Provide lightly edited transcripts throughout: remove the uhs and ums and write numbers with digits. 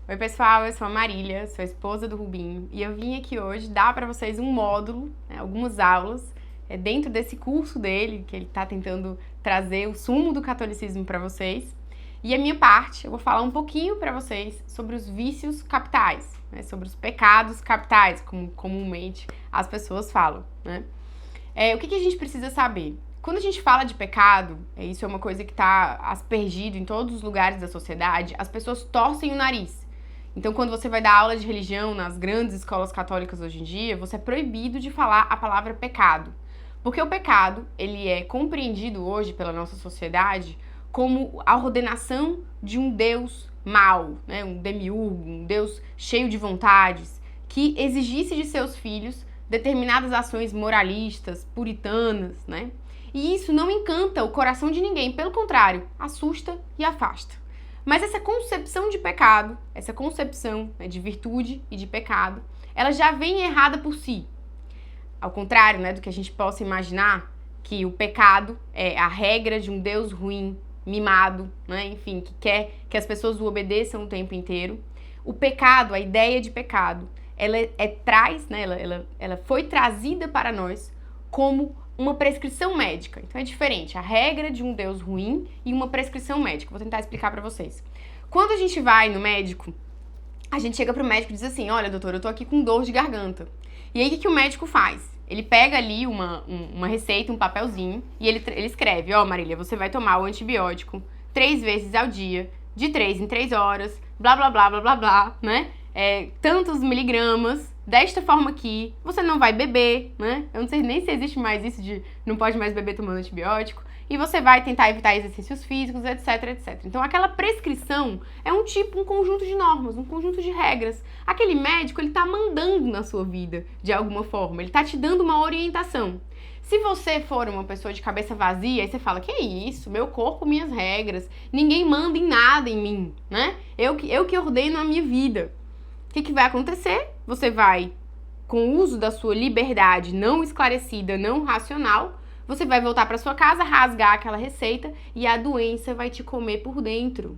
Oi pessoal, eu sou a Marília, sou a esposa do Rubinho e eu vim aqui hoje dar para vocês um módulo, algumas aulas dentro desse curso dele, que ele está tentando trazer o sumo do catolicismo para vocês. E a minha parte, eu vou falar um pouquinho para vocês sobre os vícios capitais, sobre os pecados capitais, como comumente as pessoas falam, né? O que a gente precisa saber? Quando a gente fala de pecado, isso é uma coisa que está aspergido em todos os lugares da sociedade, as pessoas torcem o nariz. Então, quando você vai dar aula de religião nas grandes escolas católicas hoje em dia, você é proibido de falar a palavra pecado. Porque o pecado, ele é compreendido hoje pela nossa sociedade como a ordenação de um Deus mau, né? Um demiurgo, um Deus cheio de vontades, que exigisse de seus filhos determinadas ações moralistas, puritanas, né? E isso não encanta o coração de ninguém, pelo contrário, assusta e afasta. Mas essa concepção de pecado, essa concepção de virtude e de pecado, ela já vem errada por si. Ao contrário, do que a gente possa imaginar, que o pecado é a regra de um Deus ruim, mimado, enfim, que quer que as pessoas o obedeçam o tempo inteiro. O pecado, a ideia de pecado, ela foi trazida para nós como uma prescrição médica. Então é diferente, a regra de um Deus ruim e uma prescrição médica. Vou tentar explicar pra vocês. Quando a gente vai no médico, a gente chega pro médico e diz assim: olha, doutor, eu tô aqui com dor de garganta. E aí o que o médico faz? Ele pega ali uma receita, um papelzinho, e ele escreve: ó, Marília, você vai tomar o antibiótico 3 vezes ao dia, de 3 em 3 horas, blá, blá, blá, blá, blá, blá, né? Tantos miligramas, desta forma aqui, você não vai beber, né? Eu não sei nem se existe mais isso de não pode mais beber tomando antibiótico. E você vai tentar evitar exercícios físicos, etc, etc. Então aquela prescrição é um conjunto de normas, um conjunto de regras. Aquele médico, ele tá mandando na sua vida, de alguma forma. Ele tá te dando uma orientação. Se você for uma pessoa de cabeça vazia, aí você fala: que isso? Meu corpo, minhas regras. Ninguém manda em nada em mim, né? Eu que ordeno a minha vida. O que vai acontecer? Você vai, com o uso da sua liberdade não esclarecida, não racional, você vai voltar para sua casa, rasgar aquela receita e a doença vai te comer por dentro.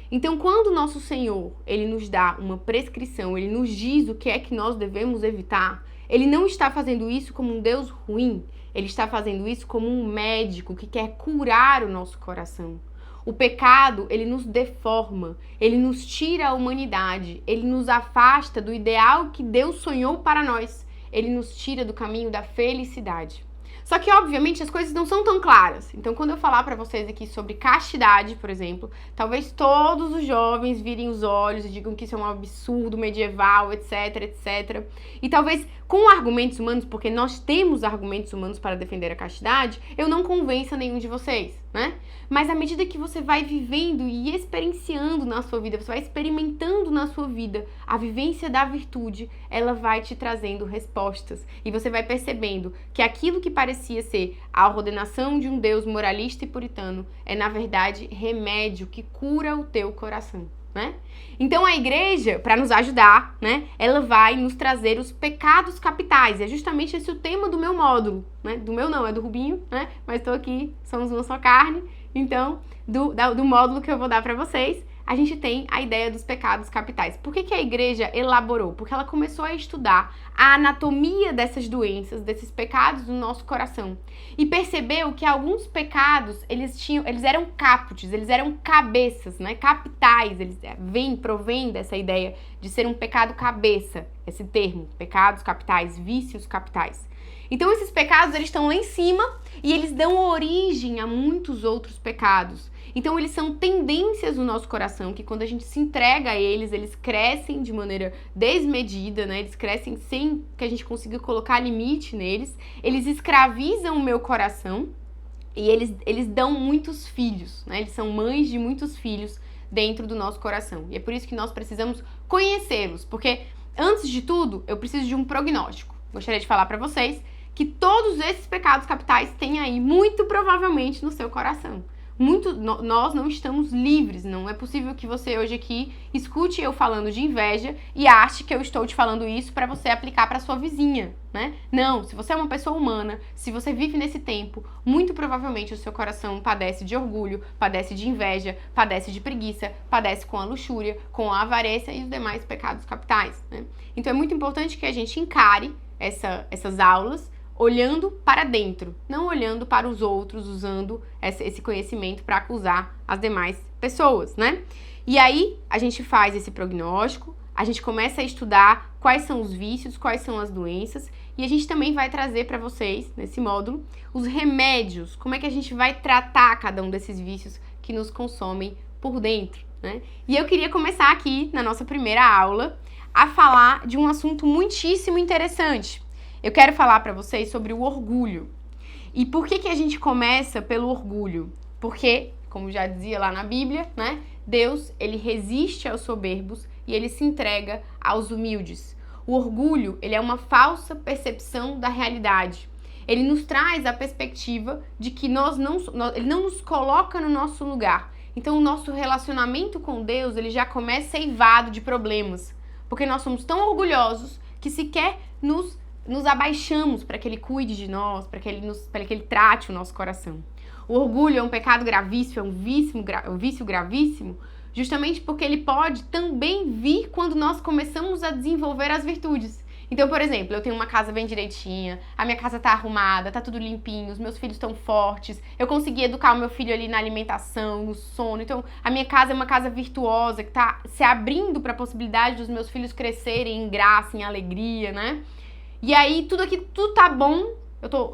Então, quando o nosso Senhor, ele nos dá uma prescrição, ele nos diz o que é que nós devemos evitar, ele não está fazendo isso como um Deus ruim, ele está fazendo isso como um médico que quer curar o nosso coração. O pecado, ele nos deforma, ele nos tira a humanidade, ele nos afasta do ideal que Deus sonhou para nós, ele nos tira do caminho da felicidade. Só que, obviamente, as coisas não são tão claras. Então, quando eu falar para vocês aqui sobre castidade, por exemplo, talvez todos os jovens virem os olhos e digam que isso é um absurdo medieval, etc, etc. E talvez com argumentos humanos, porque nós temos argumentos humanos para defender a castidade, eu não convença nenhum de vocês, né? Mas à medida que você vai vivendo e experienciando na sua vida, você vai experimentando na sua vida a vivência da virtude, ela vai te trazendo respostas. E você vai percebendo que aquilo que parecia ser a ordenação de um Deus moralista e puritano é, na verdade, remédio que cura o teu coração, né? Então a igreja, para nos ajudar, né, ela vai nos trazer os pecados capitais. É justamente esse o tema do meu módulo, né? Do meu não, é do Rubinho, né? Mas estou aqui, somos uma só carne. Então, do módulo que eu vou dar para vocês, a gente tem a ideia dos pecados capitais. Por que a igreja elaborou? Porque ela começou a estudar a anatomia dessas doenças, desses pecados do nosso coração. E percebeu que alguns pecados, eles eram caput, eles eram cabeças, né? Capitais, eles provém dessa ideia de ser um pecado cabeça, esse termo, pecados capitais, vícios capitais. Então esses pecados, eles estão lá em cima e eles dão origem a muitos outros pecados. Então eles são tendências no nosso coração que quando a gente se entrega a eles, eles crescem de maneira desmedida, né? Eles crescem sem que a gente consiga colocar limite neles. Eles escravizam o meu coração e eles dão muitos filhos, né? Eles são mães de muitos filhos dentro do nosso coração. E é por isso que nós precisamos conhecê-los, porque antes de tudo, eu preciso de um prognóstico. Gostaria de falar para vocês que todos esses pecados capitais têm aí, muito provavelmente, no seu coração. nós não estamos livres. Não é possível que você hoje aqui escute eu falando de inveja e ache que eu estou te falando isso para você aplicar para sua vizinha, né? Não, se você é uma pessoa humana, se você vive nesse tempo, muito provavelmente o seu coração padece de orgulho, padece de inveja, padece de preguiça, padece com a luxúria, com a avareza e os demais pecados capitais, né? Então é muito importante que a gente encare essas aulas olhando para dentro, não olhando para os outros, usando esse conhecimento para acusar as demais pessoas, né? E aí a gente faz esse prognóstico, a gente começa a estudar quais são os vícios, quais são as doenças, e a gente também vai trazer para vocês, nesse módulo, os remédios, como é que a gente vai tratar cada um desses vícios que nos consomem por dentro, né? E eu queria começar aqui, na nossa primeira aula, a falar de um assunto muitíssimo interessante. Eu quero falar para vocês sobre o orgulho. E por que a gente começa pelo orgulho? Porque, como já dizia lá na Bíblia, né? Deus, ele resiste aos soberbos e ele se entrega aos humildes. O orgulho, ele é uma falsa percepção da realidade. Ele nos traz a perspectiva de que ele não nos coloca no nosso lugar. Então, o nosso relacionamento com Deus, ele já começa eivado de problemas. Porque nós somos tão orgulhosos que sequer nos abaixamos para que ele cuide de nós, para que ele trate o nosso coração. O orgulho é um pecado gravíssimo, é um vício gravíssimo, justamente porque ele pode também vir quando nós começamos a desenvolver as virtudes. Então, por exemplo, eu tenho uma casa bem direitinha, a minha casa tá arrumada, tá tudo limpinho, os meus filhos estão fortes, eu consegui educar o meu filho ali na alimentação, no sono. Então, a minha casa é uma casa virtuosa, que tá se abrindo para a possibilidade dos meus filhos crescerem em graça, em alegria, né? E aí, tudo tá bom,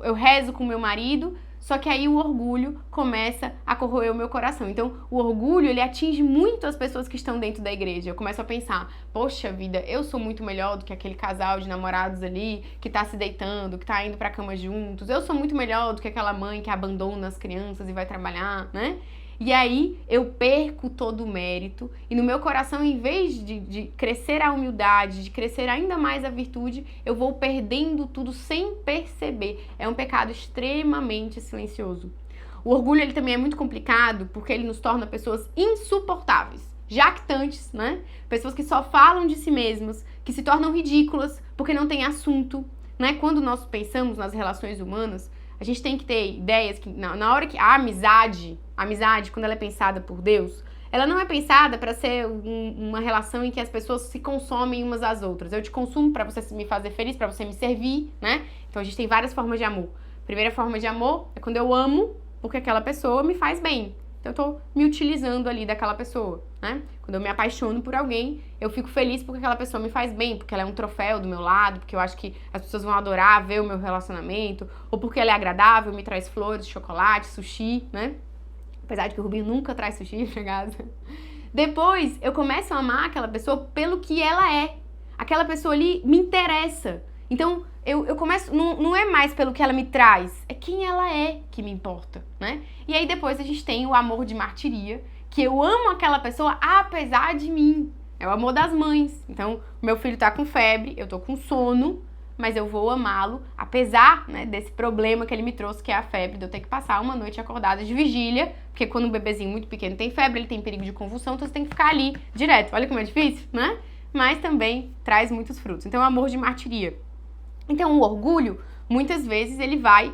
eu rezo com o meu marido, só que aí o orgulho começa a corroer o meu coração. Então, o orgulho, ele atinge muito as pessoas que estão dentro da igreja. Eu começo a pensar, poxa vida, eu sou muito melhor do que aquele casal de namorados ali, que tá se deitando, que tá indo pra cama juntos. Eu sou muito melhor do que aquela mãe que abandona as crianças e vai trabalhar, né? E aí eu perco todo o mérito e no meu coração, em vez de crescer a humildade, de crescer ainda mais a virtude, eu vou perdendo tudo sem perceber. É um pecado extremamente silencioso. O orgulho, ele também é muito complicado porque ele nos torna pessoas insuportáveis, jactantes, né? Pessoas que só falam de si mesmas, que se tornam ridículas porque não tem assunto, né? Quando nós pensamos nas relações humanas, a gente tem que ter ideias que na hora que a amizade, quando ela é pensada por Deus, ela não é pensada para ser uma relação em que as pessoas se consomem umas às outras. Eu te consumo para você me fazer feliz, para você me servir, né? Então a gente tem várias formas de amor. A primeira forma de amor é quando eu amo porque aquela pessoa me faz bem. Então eu tô me utilizando ali daquela pessoa, né? Quando eu me apaixono por alguém, eu fico feliz porque aquela pessoa me faz bem, porque ela é um troféu do meu lado, porque eu acho que as pessoas vão adorar ver o meu relacionamento, ou porque ela é agradável, me traz flores, chocolate, sushi, né? Apesar de que o Rubinho nunca traz sushi pra casa. Depois, eu começo a amar aquela pessoa pelo que ela é. Aquela pessoa ali me interessa. Então, eu começo, não é mais pelo que ela me traz, é quem ela é que me importa, né? E aí depois a gente tem o amor de martiria, que eu amo aquela pessoa apesar de mim. É o amor das mães. Então, meu filho tá com febre, eu tô com sono, mas eu vou amá-lo, apesar, né, desse problema que ele me trouxe, que é a febre, de eu ter que passar uma noite acordada de vigília, porque quando um bebezinho muito pequeno tem febre, ele tem perigo de convulsão, então você tem que ficar ali direto. Olha como é difícil, né? Mas também traz muitos frutos. Então, é o amor de martiria. Então, o orgulho, muitas vezes, ele vai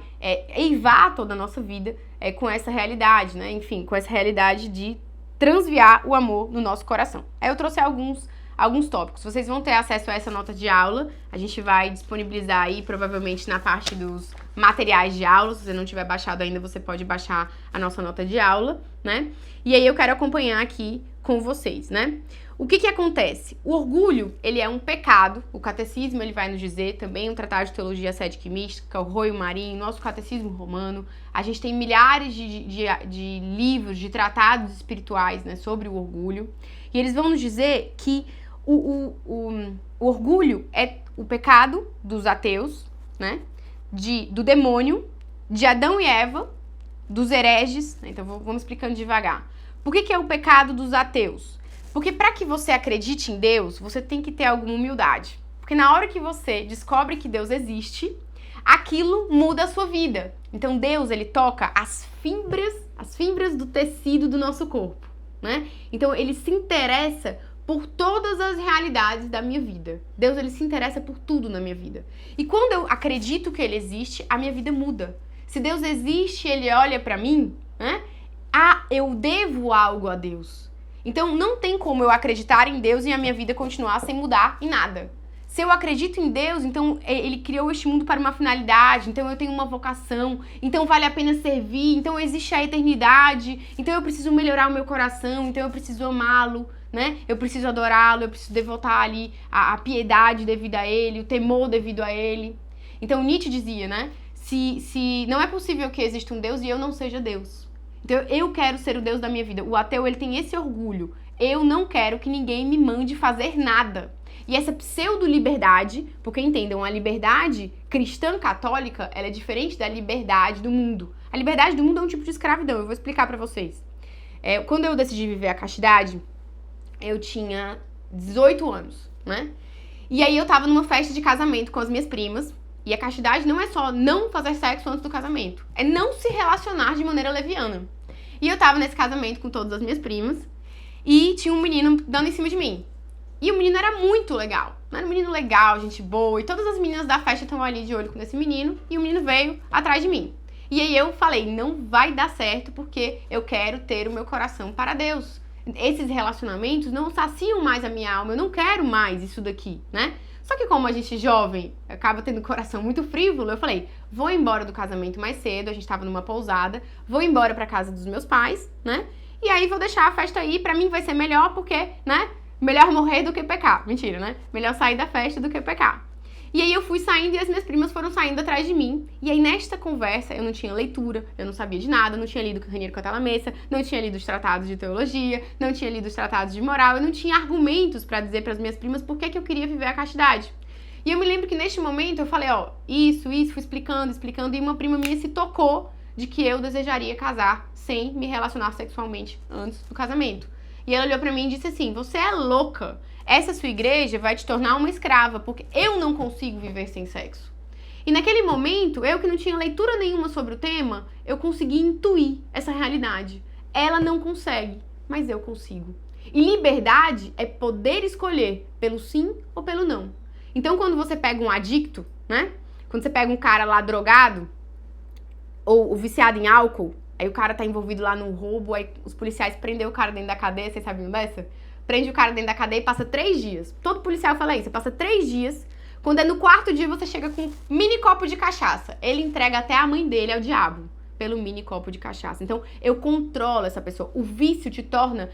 eivar toda a nossa vida com essa realidade, né? Enfim, com essa realidade de transviar o amor no nosso coração. Aí eu trouxe alguns tópicos. Vocês vão ter acesso a essa nota de aula. A gente vai disponibilizar aí, provavelmente, na parte dos materiais de aula. Se você não tiver baixado ainda, você pode baixar a nossa nota de aula, né? E aí eu quero acompanhar aqui com vocês, né? O que acontece? O orgulho, ele é um pecado. O catecismo, ele vai nos dizer também, um tratado de teologia cética e mística, o Roio Marinho, nosso catecismo romano. A gente tem milhares de livros, de tratados espirituais, né, sobre o orgulho. E eles vão nos dizer que o orgulho é o pecado dos ateus, né, do demônio, de Adão e Eva, dos hereges. Então vamos explicando devagar. Por que é o pecado dos ateus? Porque para que você acredite em Deus, você tem que ter alguma humildade. Porque na hora que você descobre que Deus existe, aquilo muda a sua vida. Então Deus, ele toca as fibras as fibras do tecido do nosso corpo, né? Então ele se interessa por todas as realidades da minha vida. Deus, ele se interessa por tudo na minha vida. E quando eu acredito que ele existe, a minha vida muda. Se Deus existe, ele olha pra mim, né? Eu devo algo a Deus. Então não tem como eu acreditar em Deus e a minha vida continuar sem mudar em nada. Se eu acredito em Deus, então ele criou este mundo para uma finalidade, então eu tenho uma vocação, então vale a pena servir, então existe a eternidade, então eu preciso melhorar o meu coração, então eu preciso amá-lo, né? Eu preciso adorá-lo, eu preciso devotar ali a piedade devido a ele, o temor devido a ele. Então Nietzsche dizia, né? Se não é possível que exista um Deus e eu não seja Deus. Então eu quero ser o Deus da minha vida. O ateu, ele tem esse orgulho. Eu não quero que ninguém me mande fazer nada. E essa pseudo-liberdade, porque entendam, a liberdade cristã católica, ela é diferente da liberdade do mundo. A liberdade do mundo é um tipo de escravidão, eu vou explicar pra vocês. Quando eu decidi viver a castidade, eu tinha 18 anos, né? E aí eu tava numa festa de casamento com as minhas primas, e a castidade não é só não fazer sexo antes do casamento, é não se relacionar de maneira leviana. E eu tava nesse casamento com todas as minhas primas, e tinha um menino dando em cima de mim. E o menino era muito legal. Era um menino legal, gente boa. E todas as meninas da festa estavam ali de olho com esse menino. E o menino veio atrás de mim. E aí eu falei, não vai dar certo porque eu quero ter o meu coração para Deus. Esses relacionamentos não saciam mais a minha alma. Eu não quero mais isso daqui, né? Só que como a gente jovem acaba tendo um coração muito frívolo, eu falei, vou embora do casamento mais cedo. A gente tava numa pousada. Vou embora pra casa dos meus pais, né? E aí vou deixar a festa aí. Pra mim vai ser melhor porque, né? Melhor morrer do que pecar. Mentira, né? Melhor sair da festa do que pecar. E aí eu fui saindo e as minhas primas foram saindo atrás de mim. E aí nesta conversa eu não tinha leitura, eu não sabia de nada, não tinha lido Raniero Cantalamessa, não tinha lido os tratados de teologia, não tinha lido os tratados de moral, eu não tinha argumentos pra dizer pras minhas primas por que eu queria viver a castidade. E eu me lembro que neste momento eu falei, ó, isso, fui explicando, e uma prima minha se tocou de que eu desejaria casar sem me relacionar sexualmente antes do casamento. E ela olhou pra mim e disse assim, você é louca, essa sua igreja vai te tornar uma escrava, porque eu não consigo viver sem sexo. E naquele momento, eu que não tinha leitura nenhuma sobre o tema, eu consegui intuir essa realidade. Ela não consegue, mas eu consigo. E liberdade é poder escolher pelo sim ou pelo não. Então quando você pega um adicto, né? Quando você pega um cara lá drogado, ou viciado em álcool, aí o cara tá envolvido lá num roubo, aí os policiais prendem o cara dentro da cadeia, vocês sabiam dessa? Prende o cara dentro da cadeia e passa 3 dias. Todo policial fala isso, você passa 3 dias, quando é no 4º dia você chega com um mini copo de cachaça. Ele entrega até a mãe dele ao diabo, pelo mini copo de cachaça. Então, eu controlo essa pessoa. O vício te torna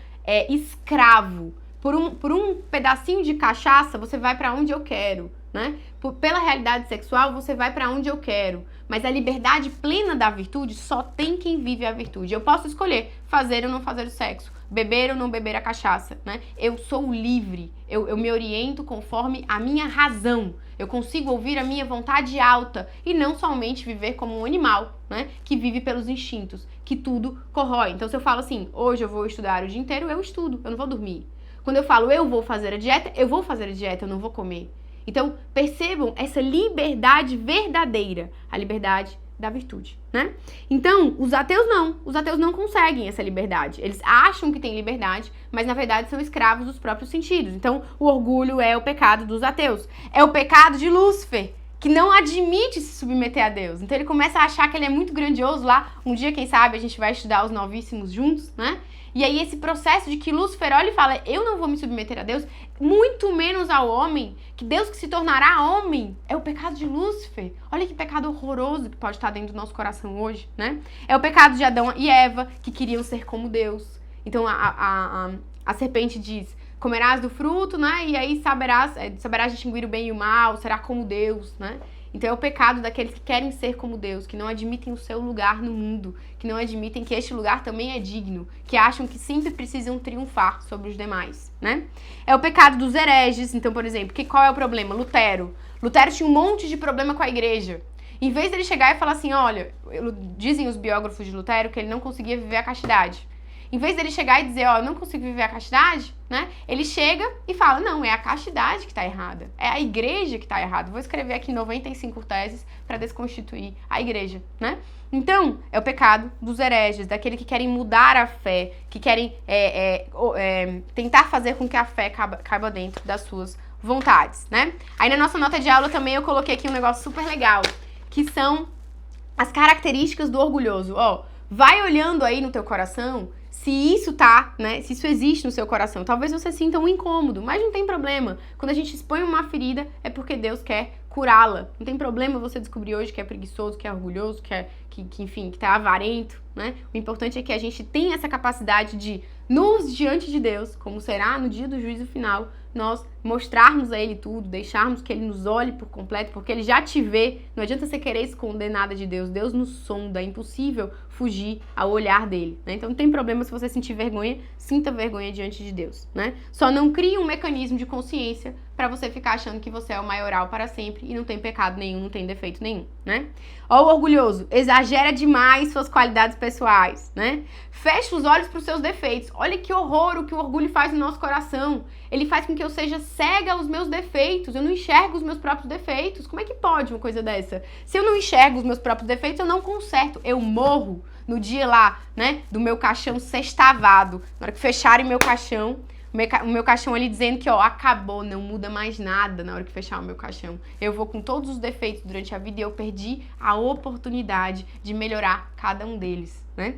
escravo. Por um pedacinho de cachaça, você vai pra onde eu quero, né? Pela realidade sexual, você vai pra onde eu quero. Mas a liberdade plena da virtude só tem quem vive a virtude. Eu posso escolher fazer ou não fazer o sexo, beber ou não beber a cachaça, né? Eu sou livre, eu me oriento conforme a minha razão. Eu consigo ouvir a minha vontade alta e não somente viver como um animal, né? Que vive pelos instintos, que tudo corrói. Então, se eu falo assim, hoje eu vou estudar o dia inteiro, eu estudo, eu não vou dormir. Quando eu falo eu vou fazer a dieta, eu vou fazer a dieta, eu não vou comer. Então, percebam essa liberdade verdadeira, a liberdade da virtude, né? Então, os ateus não conseguem essa liberdade. Eles acham que têm liberdade, mas na verdade são escravos dos próprios sentidos. Então, o orgulho é o pecado dos ateus. É o pecado de Lúcifer, que não admite se submeter a Deus. Então, ele começa a achar que ele é muito grandioso lá. Um dia, quem sabe, a gente vai estudar os novíssimos juntos, né? E aí esse processo de que Lúcifer olha e fala, eu não vou me submeter a Deus, muito menos ao homem, que Deus que se tornará homem, é o pecado de Lúcifer. Olha que pecado horroroso que pode estar dentro do nosso coração hoje, né? É o pecado de Adão e Eva, que queriam ser como Deus. Então a serpente diz, comerás do fruto, né? E aí saberás distinguir o bem e o mal, será como Deus, né? Então é o pecado daqueles que querem ser como Deus, que não admitem o seu lugar no mundo, que não admitem que este lugar também é digno, que acham que sempre precisam triunfar sobre os demais, né? É o pecado dos hereges. Então, por exemplo, qual é o problema? Lutero tinha um monte de problema com a igreja. Em vez dele chegar e falar assim, olha, dizem os biógrafos de Lutero que ele não conseguia viver a castidade. Em vez dele chegar e dizer, ó, eu não consigo viver a castidade, né? Ele chega e fala, não, é a castidade que tá errada. É a igreja que tá errada. Vou escrever aqui 95 teses para desconstituir a igreja, né? Então, é o pecado dos hereges, daqueles que querem mudar a fé, que querem tentar fazer com que a fé caiba dentro das suas vontades, né? Aí na nossa nota de aula também eu coloquei aqui um negócio super legal, que são as características do orgulhoso. Ó, vai olhando aí no teu coração se isso tá, né? Se isso existe no seu coração. Talvez você sinta um incômodo, mas não tem problema. Quando a gente expõe uma ferida, é porque Deus quer curá-la. Não tem problema você descobrir hoje que é preguiçoso, que é orgulhoso, enfim, que tá avarento, né? O importante é que a gente tenha essa capacidade de, diante de Deus, como será no dia do juízo final, nós mostrarmos a Ele tudo, deixarmos que Ele nos olhe por completo, porque Ele já te vê. Não adianta você querer esconder nada de Deus. Deus nos sonda, é impossível fugir ao olhar dele, né? Então não tem problema se você sentir vergonha, sinta vergonha diante de Deus, né? Só não crie um mecanismo de consciência pra você ficar achando que você é o maioral para sempre e não tem pecado nenhum, não tem defeito nenhum, né? Ó, o orgulhoso, exagera demais suas qualidades pessoais, né? Fecha os olhos pros seus defeitos. Olha que horror o que o orgulho faz no nosso coração. Ele faz com que eu seja cega aos meus defeitos. Eu não enxergo os meus próprios defeitos. Como é que pode uma coisa dessa? Se eu não enxergo os meus próprios defeitos, eu não conserto. Eu morro no dia lá, né, do meu caixão sextavado. Na hora que fecharem meu caixão, o meu caixão ali dizendo que, ó, acabou, não muda mais nada na hora que fechar o meu caixão. Eu vou com todos os defeitos durante a vida e eu perdi a oportunidade de melhorar cada um deles, né?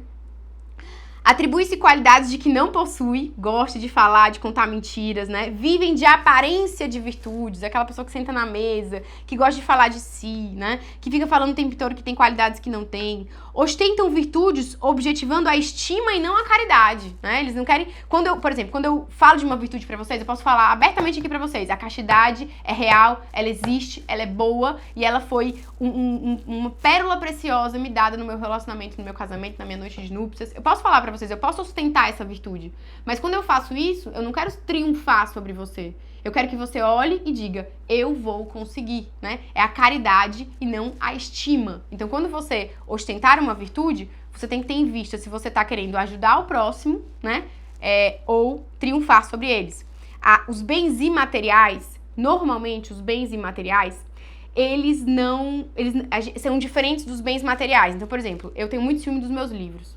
Atribui-se qualidades de que não possui, gosta de falar, de contar mentiras, né? Vivem de aparência de virtudes, aquela pessoa que senta na mesa, que gosta de falar de si, né? Que fica falando o tempo todo que tem qualidades que não tem. Ostentam virtudes objetivando a estima e não a caridade, né? Eles não querem... Por exemplo, quando eu falo de uma virtude pra vocês, eu posso falar abertamente aqui pra vocês. A castidade é real, ela existe, ela é boa e ela foi uma pérola preciosa me dada no meu relacionamento, no meu casamento, na minha noite de núpcias. Eu posso falar pra vocês, eu posso ostentar essa virtude. Mas quando eu faço isso, eu não quero triunfar sobre você. Eu quero que você olhe e diga, eu vou conseguir, né? É a caridade e não a estima. Então, quando você ostentar uma virtude, você tem que ter em vista se você tá querendo ajudar o próximo, né? Ou triunfar sobre eles. Os bens imateriais, normalmente os bens imateriais, eles são diferentes dos bens materiais. Então, por exemplo, eu tenho muito ciúme dos meus livros.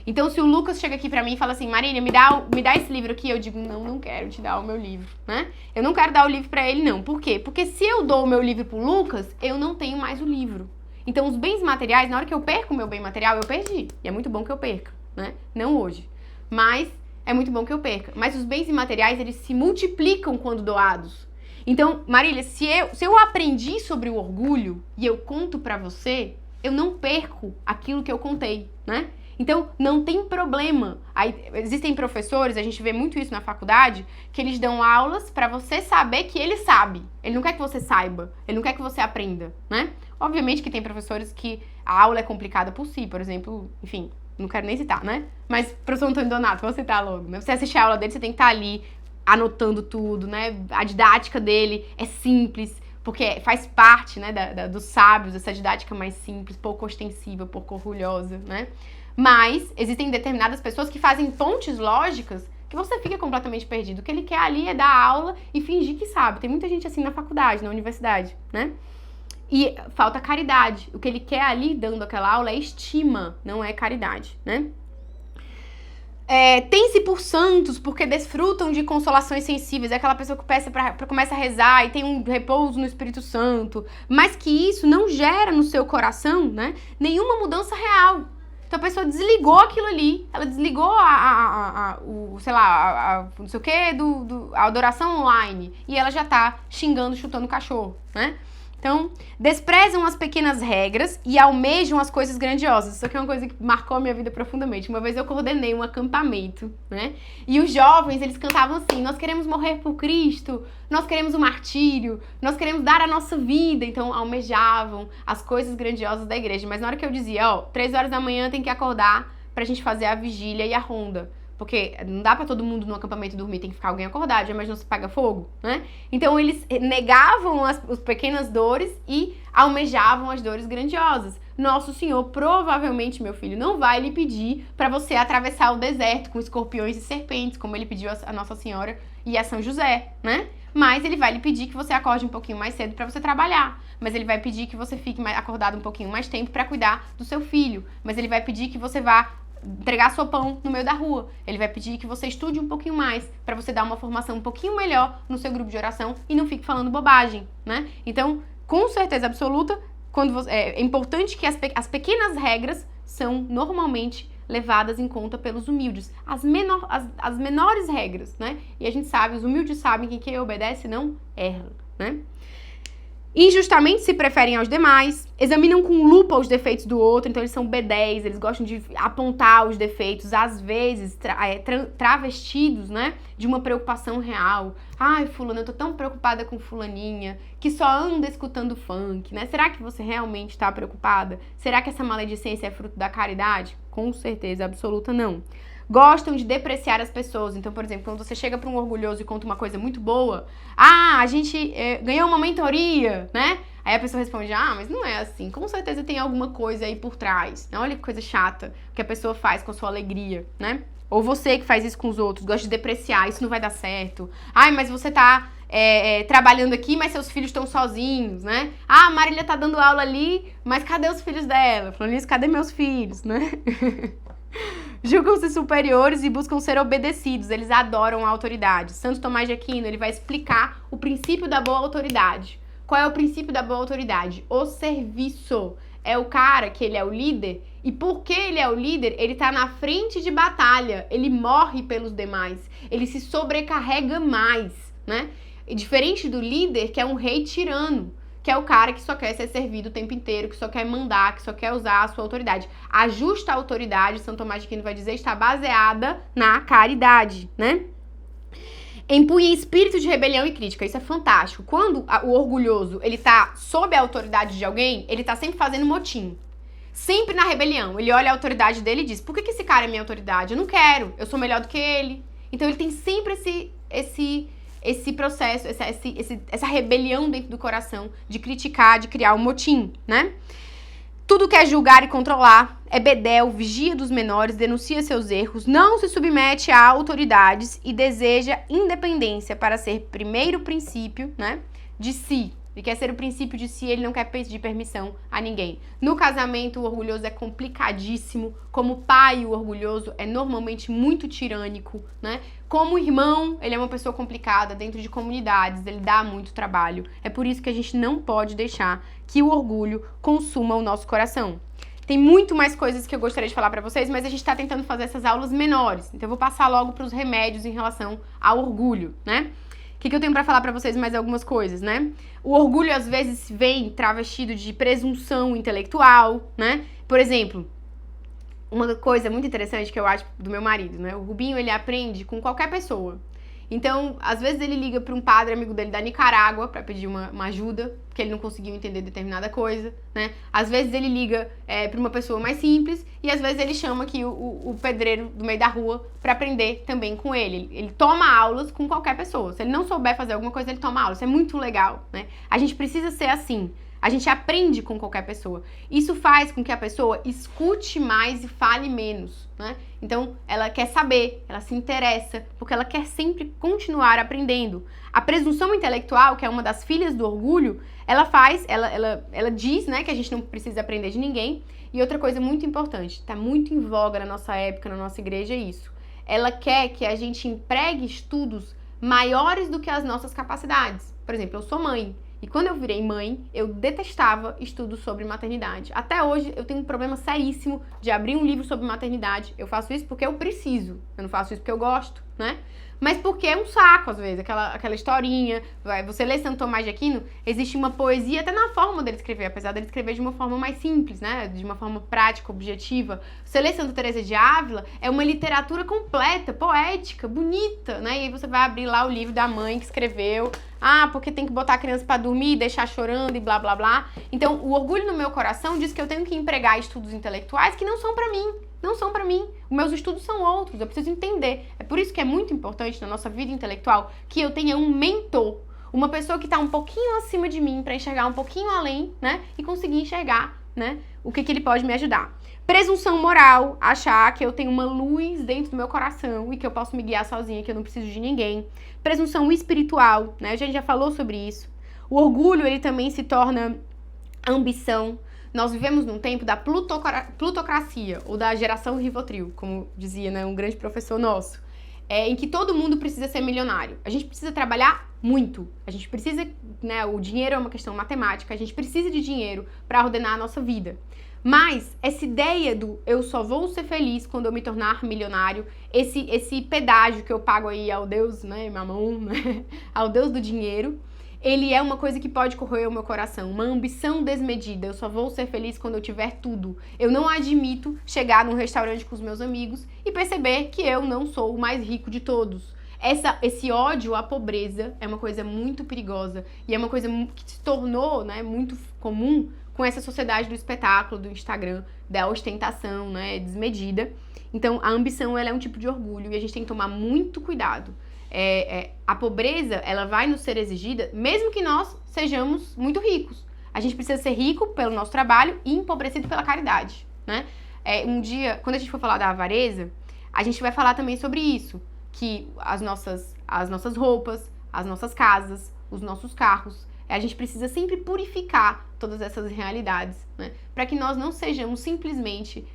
Então, se o Lucas chega aqui pra mim e fala assim, Marília, me dá esse livro aqui, eu digo, não quero te dar o meu livro, né? Eu não quero dar o livro pra ele, não. Por quê? Porque se eu dou o meu livro pro Lucas, eu não tenho mais o livro. Então, os bens materiais, na hora que eu perco o meu bem material, eu perdi. E é muito bom que eu perca, né? Não hoje. Mas é muito bom que eu perca. Mas os bens imateriais, eles se multiplicam quando doados. Então, Marília, se eu aprendi sobre o orgulho e eu conto pra você, eu não perco aquilo que eu contei, né? Então, não tem problema. Aí, existem professores, a gente vê muito isso na faculdade, que eles dão aulas pra você saber que ele sabe. Ele não quer que você saiba, ele não quer que você aprenda, né? Obviamente que tem professores que a aula é complicada por si, por exemplo, enfim, não quero nem citar, né? Mas, professor Antônio Donato, vou citar logo, né? Você assistir a aula dele, você tem que estar ali anotando tudo, né? A didática dele é simples, porque faz parte, né, dos sábios, essa didática mais simples, pouco ostensiva, pouco orgulhosa, né? Mas existem determinadas pessoas que fazem pontes lógicas que você fica completamente perdido. O que ele quer ali é dar aula e fingir que sabe. Tem muita gente assim na faculdade, na universidade, né? E falta caridade. O que ele quer ali, dando aquela aula, é estima, não é caridade, né? Tem-se por santos porque desfrutam de consolações sensíveis. É aquela pessoa que começa a rezar e tem um repouso no Espírito Santo. Mas que isso não gera no seu coração, né, nenhuma mudança real. Então a pessoa desligou aquilo ali, ela desligou não sei o que, a adoração online. E ela já tá xingando, chutando o cachorro, né? Então, desprezam as pequenas regras e almejam as coisas grandiosas. Isso aqui é uma coisa que marcou a minha vida profundamente. Uma vez eu coordenei um acampamento, né? E os jovens, eles cantavam assim, nós queremos morrer por Cristo, nós queremos o martírio, nós queremos dar a nossa vida. Então, almejavam as coisas grandiosas da igreja. Mas na hora que eu dizia, 3 horas da manhã tem que acordar pra gente fazer a vigília e a ronda. porque não dá pra todo mundo no acampamento dormir, tem que ficar alguém acordado, já imaginou se paga fogo, né? Então eles negavam as pequenas dores e almejavam as dores grandiosas. Nosso Senhor provavelmente, meu filho, não vai lhe pedir pra você atravessar o deserto com escorpiões e serpentes, como ele pediu a Nossa Senhora e a São José, né? Mas ele vai lhe pedir que você acorde um pouquinho mais cedo pra você trabalhar. Mas ele vai pedir que você fique acordado um pouquinho mais tempo pra cuidar do seu filho. Mas ele vai pedir que você vá entregar sopão no meio da rua. Ele vai pedir que você estude um pouquinho mais pra você dar uma formação um pouquinho melhor no seu grupo de oração e não fique falando bobagem, né? Então, com certeza absoluta, é importante que as pequenas regras são normalmente levadas em conta pelos humildes. As menores regras, né? E a gente sabe, os humildes sabem que quem obedece não erra, né? Injustamente se preferem aos demais, examinam com lupa os defeitos do outro, então eles são B10, eles gostam de apontar os defeitos, às vezes travestidos, né, de uma preocupação real. Ai, fulano, eu tô tão preocupada com fulaninha, que só anda escutando funk, né? Será que você realmente tá preocupada? Será que essa maledicência é fruto da caridade? Com certeza absoluta não. Gostam de depreciar as pessoas. Então, por exemplo, quando você chega para um orgulhoso e conta uma coisa muito boa, a gente ganhou uma mentoria, né? Aí a pessoa responde, mas não é assim. Com certeza tem alguma coisa aí por trás. Olha que coisa chata que a pessoa faz com a sua alegria, né? Ou você que faz isso com os outros, gosta de depreciar, isso não vai dar certo. Mas você tá trabalhando aqui, mas seus filhos estão sozinhos, né? A Marília tá dando aula ali, mas cadê os filhos dela? Falando isso, cadê meus filhos, né? Julgam-se superiores e buscam ser obedecidos. Eles adoram a autoridade. Santo Tomás de Aquino, ele vai explicar o princípio da boa autoridade. Qual é o princípio da boa autoridade? O serviço. É o cara que ele é o líder, e porque ele é o líder, ele tá na frente de batalha. Ele morre pelos demais. Ele se sobrecarrega mais, né? E diferente do líder, que é um rei tirano, que é o cara que só quer ser servido o tempo inteiro, que só quer mandar, que só quer usar a sua autoridade. A justa autoridade, São Tomás de Aquino vai dizer, está baseada na caridade, né? Empunha espírito de rebelião e crítica. Isso é fantástico. Quando o orgulhoso, ele tá sob a autoridade de alguém, ele tá sempre fazendo motim. Sempre na rebelião. Ele olha a autoridade dele e diz, por que esse cara é minha autoridade? Eu não quero, eu sou melhor do que ele. Então ele tem sempre esse processo, essa rebelião dentro do coração de criticar, de criar um motim, né? Tudo quer julgar e controlar, é bedel, vigia dos menores, denuncia seus erros, não se submete a autoridades e deseja independência para ser primeiro princípio, né, de si. Ele quer ser o princípio de si, ele não quer pedir permissão a ninguém. No casamento, o orgulhoso é complicadíssimo. Como pai, o orgulhoso é normalmente muito tirânico, né? Como irmão, ele é uma pessoa complicada dentro de comunidades, ele dá muito trabalho. É por isso que a gente não pode deixar que o orgulho consuma o nosso coração. Tem muito mais coisas que eu gostaria de falar pra vocês, mas a gente tá tentando fazer essas aulas menores. Então eu vou passar logo pros remédios em relação ao orgulho, né? O que eu tenho pra falar pra vocês? Mais algumas coisas, né? O orgulho, às vezes, vem travestido de presunção intelectual, né? Por exemplo, uma coisa muito interessante que eu acho do meu marido, né? O Rubinho, ele aprende com qualquer pessoa. Então, às vezes ele liga para um padre amigo dele da Nicarágua para pedir uma ajuda, porque ele não conseguiu entender determinada coisa, né? Às vezes ele liga para uma pessoa mais simples e às vezes ele chama aqui o pedreiro do meio da rua para aprender também com ele. Ele toma aulas com qualquer pessoa. Se ele não souber fazer alguma coisa, ele toma aula. Isso é muito legal, né? A gente precisa ser assim. A gente aprende com qualquer pessoa. Isso faz com que a pessoa escute mais e fale menos, né? Então, ela quer saber, ela se interessa, porque ela quer sempre continuar aprendendo. A presunção intelectual, que é uma das filhas do orgulho, ela diz, né, que a gente não precisa aprender de ninguém. E outra coisa muito importante, tá muito em voga na nossa época, na nossa igreja, é isso. Ela quer que a gente empregue estudos maiores do que as nossas capacidades. Por exemplo, eu sou mãe. E quando eu virei mãe, eu detestava estudos sobre maternidade. Até hoje, eu tenho um problema seríssimo de abrir um livro sobre maternidade. Eu faço isso porque eu preciso. Eu não faço isso porque eu gosto, né? Mas porque é um saco, às vezes, aquela historinha. Você lê Santo Tomás de Aquino, existe uma poesia até na forma dele escrever, apesar dele escrever de uma forma mais simples, né? De uma forma prática, objetiva. Você lê Santa Teresa de Ávila, é uma literatura completa, poética, bonita, né? E aí você vai abrir lá o livro da mãe que escreveu. Porque tem que botar a criança pra dormir, deixar chorando e blá, blá, blá. Então, o orgulho no meu coração diz que eu tenho que empregar estudos intelectuais que não são pra mim. não são pra mim. Os meus estudos são outros, eu preciso entender. É por isso que é muito importante na nossa vida intelectual que eu tenha um mentor, uma pessoa que tá um pouquinho acima de mim pra enxergar um pouquinho além, né? E conseguir enxergar, né? O que ele pode me ajudar. Presunção moral, achar que eu tenho uma luz dentro do meu coração e que eu posso me guiar sozinha, que eu não preciso de ninguém. Presunção espiritual, né? A gente já falou sobre isso. O orgulho, ele também se torna ambição. Nós vivemos num tempo da plutocracia, ou da geração Rivotril, como dizia, né, um grande professor nosso, em que todo mundo precisa ser milionário. A gente precisa trabalhar muito. A gente precisa, né, o dinheiro é uma questão matemática, a gente precisa de dinheiro para ordenar a nossa vida. Mas essa ideia do eu só vou ser feliz quando eu me tornar milionário, esse pedágio que eu pago aí ao Deus, né, mamão, né, ao Deus do dinheiro, ele é uma coisa que pode corroer o meu coração, uma ambição desmedida. Eu só vou ser feliz quando eu tiver tudo. Eu não admito chegar num restaurante com os meus amigos e perceber que eu não sou o mais rico de todos. Esse ódio à pobreza é uma coisa muito perigosa e é uma coisa que se tornou, né, muito comum com essa sociedade do espetáculo, do Instagram, da ostentação, né, desmedida. Então, a ambição, ela é um tipo de orgulho e a gente tem que tomar muito cuidado. A pobreza, ela vai nos ser exigida, mesmo que nós sejamos muito ricos. A gente precisa ser rico pelo nosso trabalho e empobrecido pela caridade, né? Um dia, quando a gente for falar da avareza, a gente vai falar também sobre isso, que as nossas roupas, as nossas casas, os nossos carros, a gente precisa sempre purificar todas essas realidades, né? Para que nós não sejamos simplesmente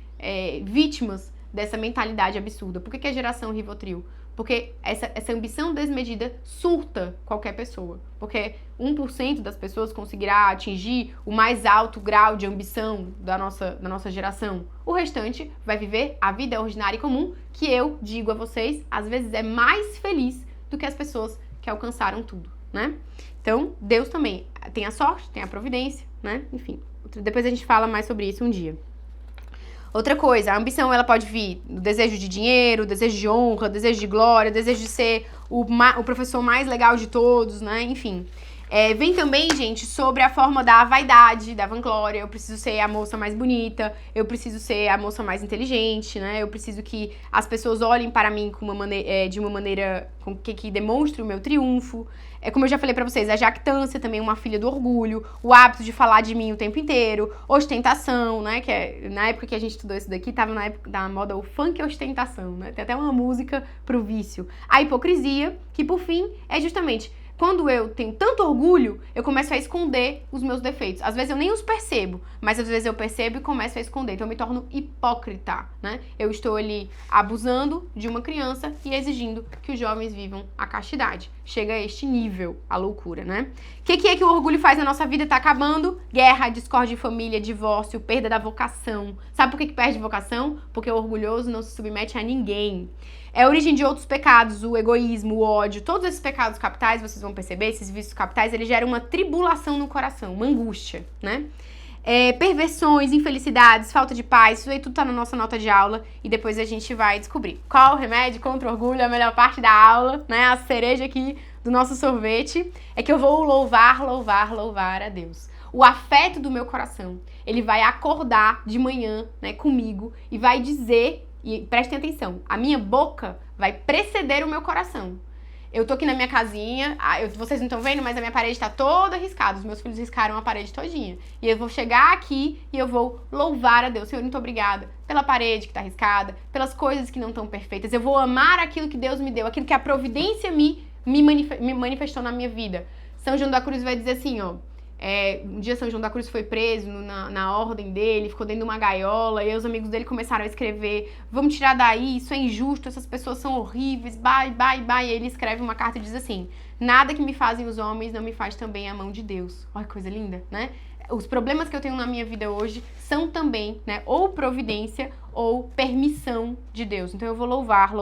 vítimas dessa mentalidade absurda. Por que a geração Rivotril? Porque essa ambição desmedida surta qualquer pessoa. Porque 1% das pessoas conseguirá atingir o mais alto grau de ambição da nossa geração. O restante vai viver a vida ordinária e comum, que eu digo a vocês, às vezes é mais feliz do que as pessoas que alcançaram tudo, né? Então, Deus também tem a sorte, tem a providência, né? Enfim, depois a gente fala mais sobre isso um dia. Outra coisa, a ambição, ela pode vir do desejo de dinheiro, desejo de honra, desejo de glória, desejo de ser o professor mais legal de todos, né? Enfim. Vem também, gente, sobre a forma da vaidade, da vanglória. Eu preciso ser a moça mais bonita, eu preciso ser a moça mais inteligente, né? Eu preciso que as pessoas olhem para mim de uma maneira que demonstre o meu triunfo. Como eu já falei pra vocês, a jactância também é uma filha do orgulho, o hábito de falar de mim o tempo inteiro, ostentação, né? Que na época que a gente estudou isso daqui, tava na época da moda o funk ostentação, né? Tem até uma música pro vício. A hipocrisia, que por fim é justamente quando eu tenho tanto orgulho, eu começo a esconder os meus defeitos. Às vezes eu nem os percebo, mas às vezes eu percebo e começo a esconder. Então eu me torno hipócrita, né? Eu estou ali abusando de uma criança e exigindo que os jovens vivam a castidade. Chega a este nível, a loucura, né? O que é que o orgulho faz na nossa vida? Tá acabando? Guerra, discórdia de família, divórcio, perda da vocação. Sabe por que perde vocação? Porque o orgulhoso não se submete a ninguém. É a origem de outros pecados, o egoísmo, o ódio, todos esses pecados capitais, vocês vão perceber, esses vícios capitais, eles geram uma tribulação no coração, uma angústia, né? Perversões, infelicidades, falta de paz, isso aí tudo tá na nossa nota de aula e depois a gente vai descobrir qual o remédio contra o orgulho, a melhor parte da aula, né? A cereja aqui do nosso sorvete é que eu vou louvar a Deus. O afeto do meu coração, ele vai acordar de manhã, né, comigo e vai dizer. E prestem atenção, a minha boca vai preceder o meu coração. Eu tô aqui na minha casinha, vocês não estão vendo, mas a minha parede tá toda riscada. Os meus filhos riscaram a parede todinha. E eu vou chegar aqui e eu vou louvar a Deus. Senhor, muito obrigada pela parede que tá riscada, pelas coisas que não estão perfeitas. Eu vou amar aquilo que Deus me deu, aquilo que a providência me manifestou na minha vida. São João da Cruz vai dizer assim, ó. Um dia São João da Cruz foi preso na ordem dele, ficou dentro de uma gaiola, e aí os amigos dele começaram a escrever: vamos tirar daí, isso é injusto, essas pessoas são horríveis, bye. E ele escreve uma carta e diz assim: nada que me fazem os homens não me faz também a mão de Deus. Olha que coisa linda, né? Os problemas que eu tenho na minha vida hoje são também, né, ou providência ou permissão de Deus. Então eu vou louvar,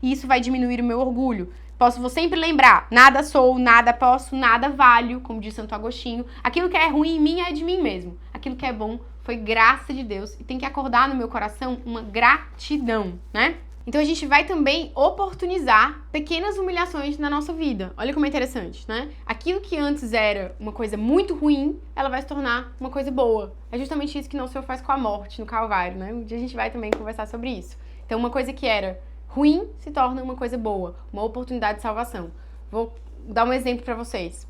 e isso vai diminuir o meu orgulho. Vou sempre lembrar, nada sou, nada posso, nada valho, como diz Santo Agostinho. Aquilo que é ruim em mim é de mim mesmo. Aquilo que é bom foi graça de Deus. E tem que acordar no meu coração uma gratidão, né? Então a gente vai também oportunizar pequenas humilhações na nossa vida. Olha como é interessante, né? Aquilo que antes era uma coisa muito ruim, ela vai se tornar uma coisa boa. É justamente isso que nosso Senhor faz com a morte no Calvário, né? Um dia a gente vai também conversar sobre isso. Então uma coisa que era ruim se torna uma coisa boa, uma oportunidade de salvação. Vou dar um exemplo para vocês,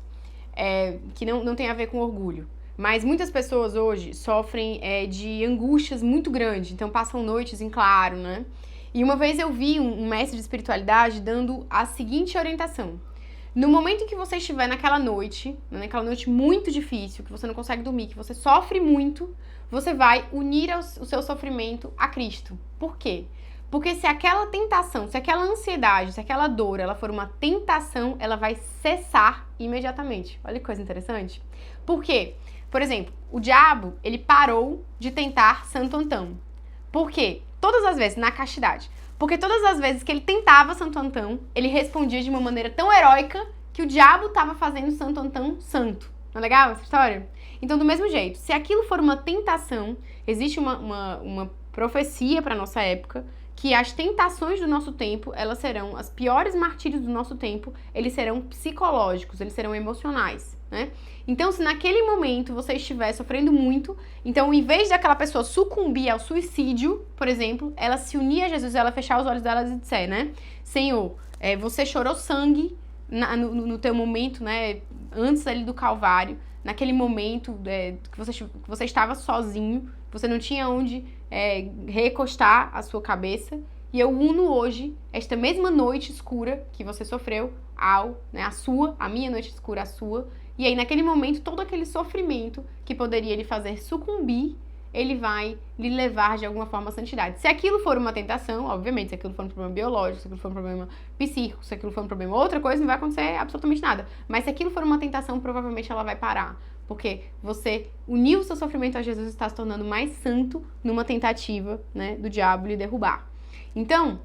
que não tem a ver com orgulho. Mas muitas pessoas hoje sofrem de angústias muito grandes, então passam noites em claro, né? E uma vez eu vi um mestre de espiritualidade dando a seguinte orientação. No momento em que você estiver naquela noite muito difícil, que você não consegue dormir, que você sofre muito, você vai unir o seu sofrimento a Cristo. Por quê? Porque se aquela tentação, se aquela ansiedade, se aquela dor, ela for uma tentação, ela vai cessar imediatamente. Olha que coisa interessante. Por quê? Por exemplo, o diabo, ele parou de tentar Santo Antão. Por quê? Todas as vezes, na castidade. Porque todas as vezes que ele tentava Santo Antão, ele respondia de uma maneira tão heróica que o diabo estava fazendo Santo Antão santo. Não é legal essa história? Então, do mesmo jeito, se aquilo for uma tentação, existe uma profecia para nossa época que as tentações do nosso tempo, elas serão, as piores martírios do nosso tempo, eles serão psicológicos, eles serão emocionais, né? Então, se naquele momento você estiver sofrendo muito, então, em vez daquela pessoa sucumbir ao suicídio, por exemplo, ela se unir a Jesus, ela fechar os olhos dela e dizer, né? Senhor, você chorou sangue no teu momento, né? Antes ali do Calvário, naquele momento que você estava sozinho, você não tinha onde recostar a sua cabeça, e eu uno hoje esta mesma noite escura que você sofreu a minha noite escura, a sua, e aí naquele momento todo aquele sofrimento que poderia lhe fazer sucumbir, ele vai lhe levar de alguma forma à santidade. Se aquilo for uma tentação, obviamente, se aquilo for um problema biológico, se aquilo for um problema psíquico, se aquilo for um problema outra coisa, não vai acontecer absolutamente nada. Mas se aquilo for uma tentação, provavelmente ela vai parar. Porque você uniu o seu sofrimento a Jesus e está se tornando mais santo numa tentativa, né, do diabo lhe derrubar. Então,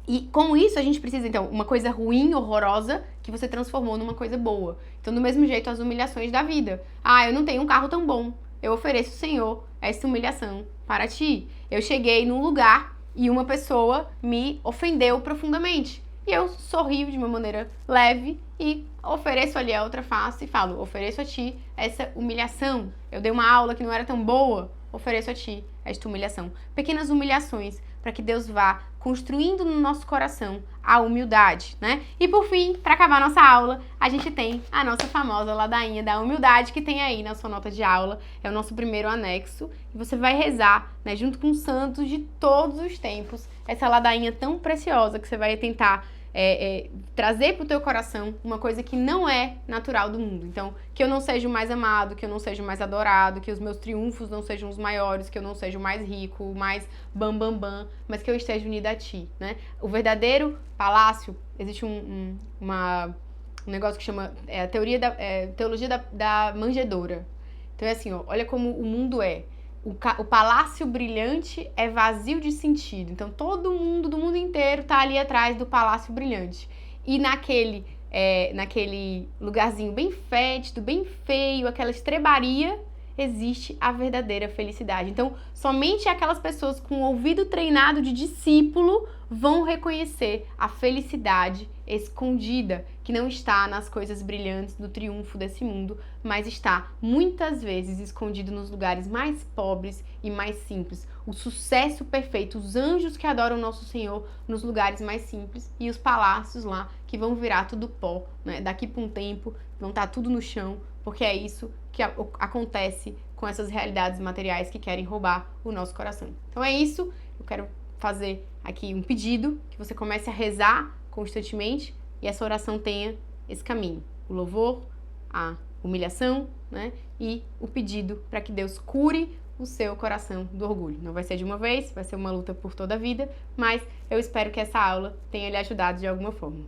e com isso a gente precisa, então, uma coisa ruim, horrorosa, que você transformou numa coisa boa. Então, do mesmo jeito, as humilhações da vida. Eu não tenho um carro tão bom. Eu ofereço, Senhor, essa humilhação para ti. Eu cheguei num lugar e uma pessoa me ofendeu profundamente. E eu sorrio de uma maneira leve e ofereço ali a outra face e falo, ofereço a ti essa humilhação. Eu dei uma aula que não era tão boa, ofereço a ti esta humilhação. Pequenas humilhações para que Deus vá construindo no nosso coração a humildade, né? E por fim, para acabar nossa aula, a gente tem a nossa famosa ladainha da humildade que tem aí na sua nota de aula. É o nosso primeiro anexo. E você vai rezar, né, junto com os santos de todos os tempos, essa ladainha tão preciosa que você vai tentar trazer para o teu coração uma coisa que não é natural do mundo. Então, que eu não seja o mais amado, que eu não seja o mais adorado, que os meus triunfos não sejam os maiores, que eu não seja o mais rico, o mais bam, mas que eu esteja unida a ti, né? O verdadeiro palácio, existe um negócio que chama a teologia da manjedoura. Então é assim, ó, olha como o mundo é. O palácio brilhante é vazio de sentido. Então, todo mundo do mundo inteiro tá ali atrás do palácio brilhante. E naquele lugarzinho bem fétido, bem feio, aquela estrebaria, existe a verdadeira felicidade. Então, somente aquelas pessoas com o ouvido treinado de discípulo vão reconhecer a felicidade escondida, que não está nas coisas brilhantes do triunfo desse mundo, mas está muitas vezes escondido nos lugares mais pobres e mais simples. O sucesso perfeito, os anjos que adoram nosso Senhor nos lugares mais simples e os palácios lá que vão virar tudo pó, né? Daqui para um tempo vão estar tudo no chão, porque é isso que acontece com essas realidades materiais que querem roubar o nosso coração. Então é isso, eu quero fazer aqui um pedido, que você comece a rezar constantemente e essa oração tenha esse caminho, o louvor, a humilhação, né, e o pedido para que Deus cure o seu coração do orgulho. Não vai ser de uma vez, vai ser uma luta por toda a vida, mas eu espero que essa aula tenha lhe ajudado de alguma forma.